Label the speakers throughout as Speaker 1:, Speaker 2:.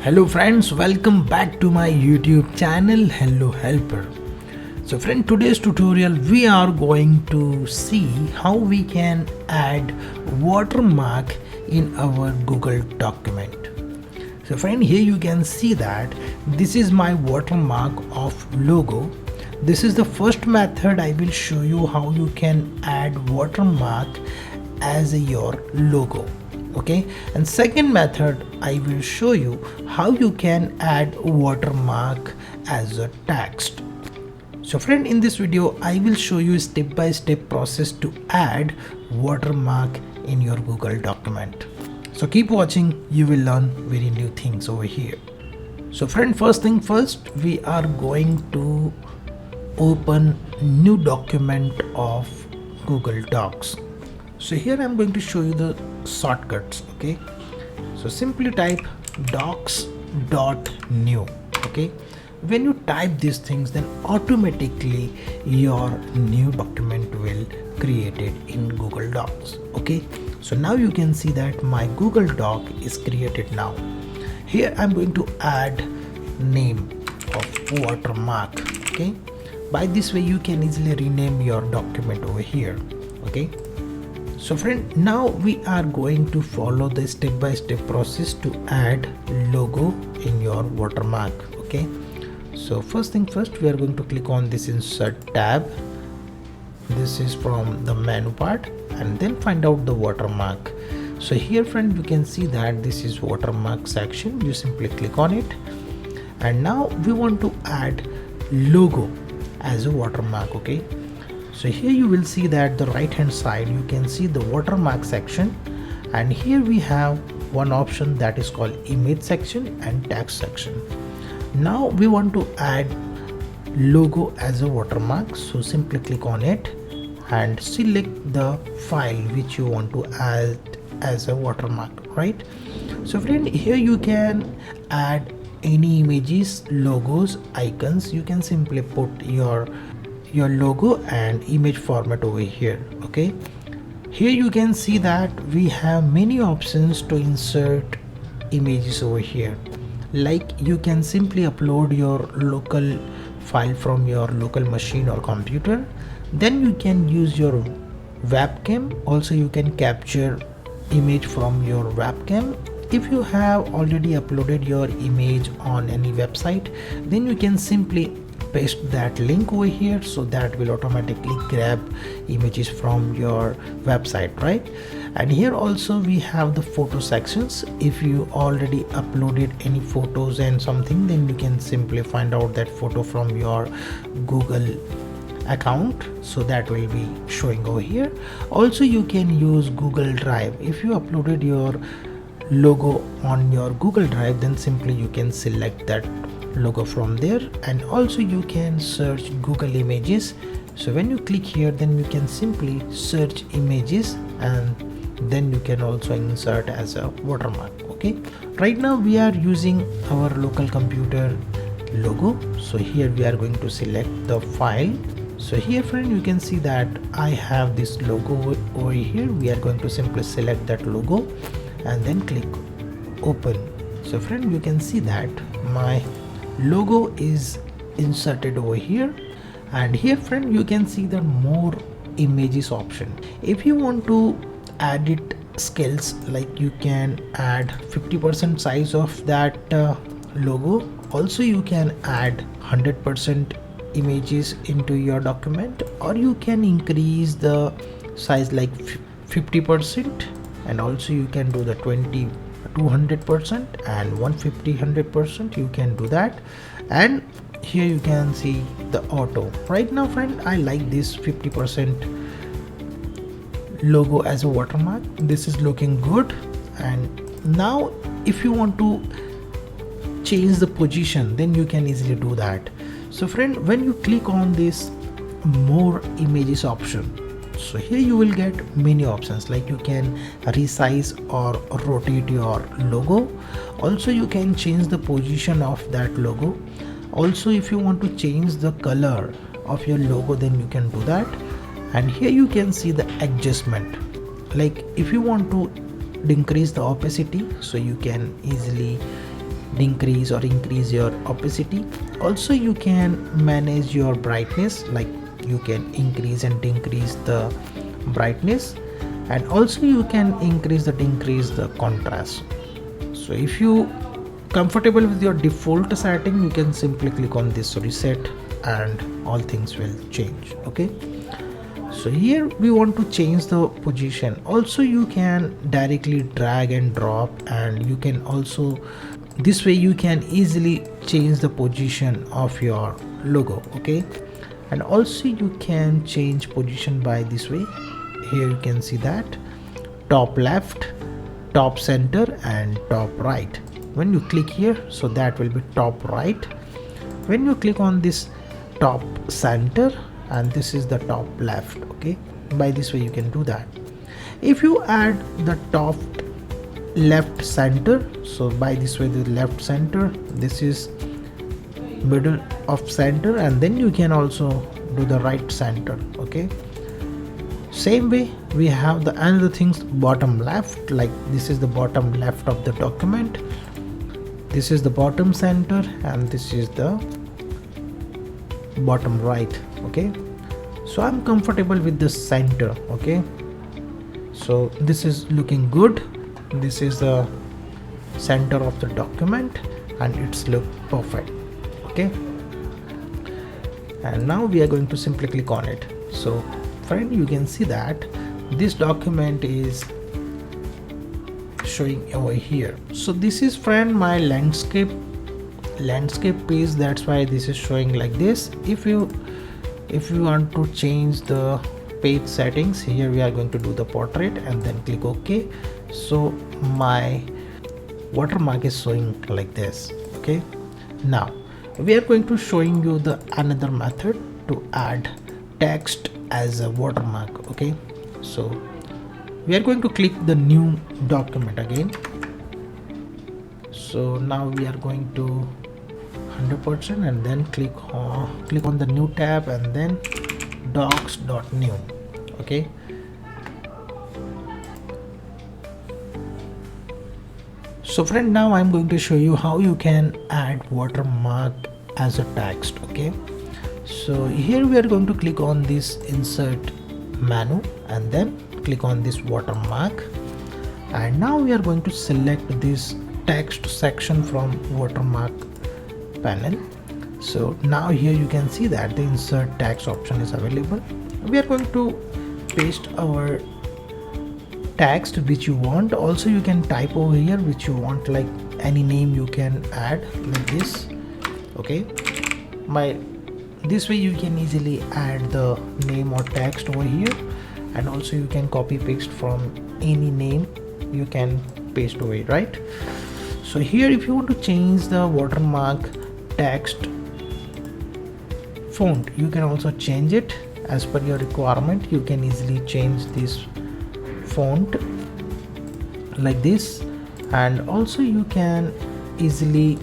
Speaker 1: Hello friends, welcome back to my YouTube channel Hello Helper. So friend, today's tutorial we are going to see how we can add watermark in our Google document. So friend, here you can see that this is my watermark of logo. This is the first method. I will show you how you can add watermark as your logo. Okay, and second method I will show you how you can add watermark as a text. So friend, in this video I will show you step-by-step process to add watermark in your Google document. So keep watching, you will learn very new things over here. So friend, first thing first, we are going to open new document of Google Docs. So here I'm going to show you the shortcuts. Okay, so simply type docs.new. okay, when you type these things, then automatically your new document will created in Google Docs. Okay, so now you can see that my Google Doc is created now. Here I'm going to add name of watermark. Okay, by this way you can easily rename your document over here. Okay, so friend, now we are going to follow the step-by-step process to add logo in your watermark. Okay, so first thing first, we are going to click on this insert tab. This is from the menu part, and then find out the watermark. So here friend, you can see that this is watermark section. You simply click on it, and now we want to add logo as a watermark. Okay, so here you will see that the right hand side you can see the watermark section, and here we have one option that is called image section and text section. Now we want to add logo as a watermark, so simply click on it and select the file which you want to add as a watermark, right? So friend, here you can add any images, logos, icons. You can simply put your logo and image format over here. Okay, here you can see that we have many options to insert images over here. Like you can simply upload your local file from your local machine or computer, then you can use your webcam. Also you can capture image from your webcam. If you have already uploaded your image on any website, then you can simply paste that link over here, so that will automatically grab images from your website, right? And here also we have the photo sections. If you already uploaded any photos and something, then you can simply find out that photo from your Google account, so that will be showing over here. Also you can use Google Drive. If you uploaded your logo on your Google Drive, then simply you can select that logo from there. And also you can search Google Images. So when you click here, then you can simply search images, and then you can also insert as a watermark. Okay, right now we are using our local computer logo, so here we are going to select the file. So here friend, you can see that I have this logo over here. We are going to simply select that logo and then click open. So friend, you can see that my logo is inserted over here, and here friend, you can see the more images option. If you want to add it scales, like you can add 50% size of that logo. Also you can add 100% images into your document, or you can increase the size like 50%, and also you can do the 200% and 150-100%. you can do that. And here you can see the auto. Right now friend, I like this 50% logo as a watermark. This is looking good. And now if you want to change the position, then you can easily do that. So friend, when you click on this more images option, so here you will get many options, like you can resize or rotate your logo. Also you can change the position of that logo. Also if you want to change the color of your logo, then you can do that. And here you can see the adjustment, like if you want to increase the opacity, so you can easily decrease or increase your opacity. Also you can manage your brightness, like you can increase and decrease the brightness, and also you can increase the decrease the contrast. So if you comfortable with your default setting, you can simply click on this reset and all things will change. Okay, so here we want to change the position. Also you can directly drag and drop, and you can also this way you can easily change the position of your logo. Okay, and also you can change position by this way. Here you can see that top left, top center and top right. When you click here, so that will be top right. When you click on this top center, and this is the top left. Okay, by this way you can do that. If you add the top left center, so by this way the left center, this is middle of center, and then you can also do the right center. Okay, same way we have the another things bottom left, like this is the bottom left of the document, this is the bottom center, and this is the bottom right. Okay, so I'm comfortable with the center. Okay, so this is looking good. This is the center of the document and it's look perfect. Okay, and now we are going to simply click on it. So friend, you can see that this document is showing over here. So this is friend my landscape page, that's why this is showing like this. If you want to change the page settings, here we are going to do the portrait and then click OK. So my watermark is showing like this. Okay, now we are going to showing you the another method to add text as a watermark. Okay, so we are going to click the new document again. So now we are going to 100% and then click on the new tab and then docs.new. Okay, so friend, now I'm going to show you how you can add watermark as a text. Okay, so here we are going to click on this insert menu and then click on this watermark, and now we are going to select this text section from watermark panel. So now here you can see that the insert text option is available. We are going to paste our text which you want. Also you can type over here which you want, like any name you can add like this. Okay, by this way you can easily add the name or text over here, and also you can copy paste from any name you can paste away, right? So here if you want to change the watermark text font, you can also change it as per your requirement. You can easily change this font like this, and also you can easily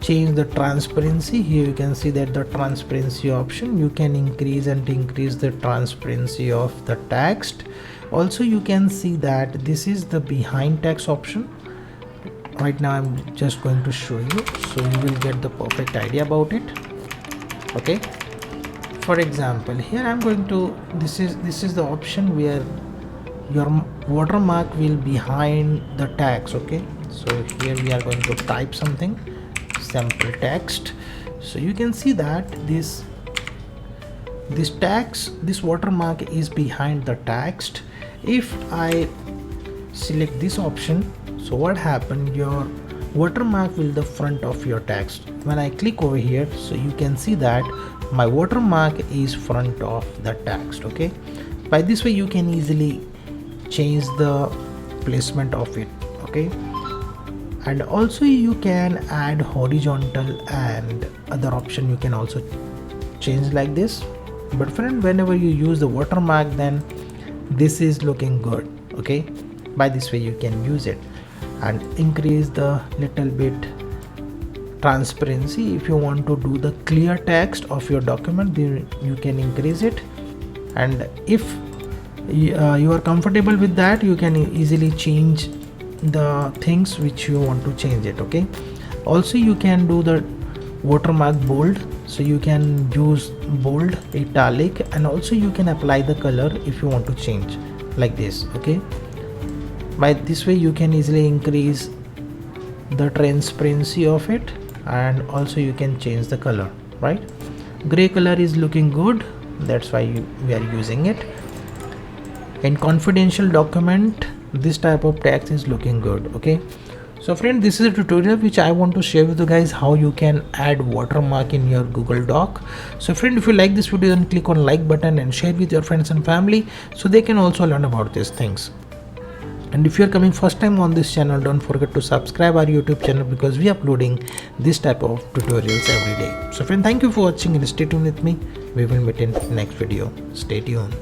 Speaker 1: change the transparency. Here you can see that the transparency option, you can increase and decrease the transparency of the text. Also you can see that this is the behind text option. Right now I'm just going to show you, so you will get the perfect idea about it. Okay, for example, here I'm going to, this is the option where your watermark will behind the text. Okay, so here we are going to type something, sample text. So you can see that this text, this watermark is behind the text. If I select this option, so what happened, your watermark will the front of your text. When I click over here, so you can see that my watermark is front of the text. Okay, by this way you can easily change the placement of it. Okay, and also you can add horizontal and other option you can also change like this. But friend, whenever you use the watermark, then this is looking good. Okay, by this way you can use it and increase the little bit transparency. If you want to do the clear text of your document, then you can increase it, and if you are comfortable with that, you can easily change the things which you want to change it. Okay, Also you can do the watermark bold, so you can use bold, italic, and also you can apply the color if you want to change like this. Okay, by this way you can easily increase the transparency of it, and also you can change the color, right? Gray color is looking good, that's why we are using it. In confidential document, this type of text is looking good. Okay, so friend, this is a tutorial which I want to share with you guys how you can add watermark in your Google Doc. So friend, if you like this video, then click on like button and share with your friends and family so they can also learn about these things. And if you are coming first time on this channel, don't forget to subscribe our YouTube channel, because we are uploading this type of tutorials every day. So friend, thank you for watching and stay tuned with me. We will meet in next video. Stay tuned.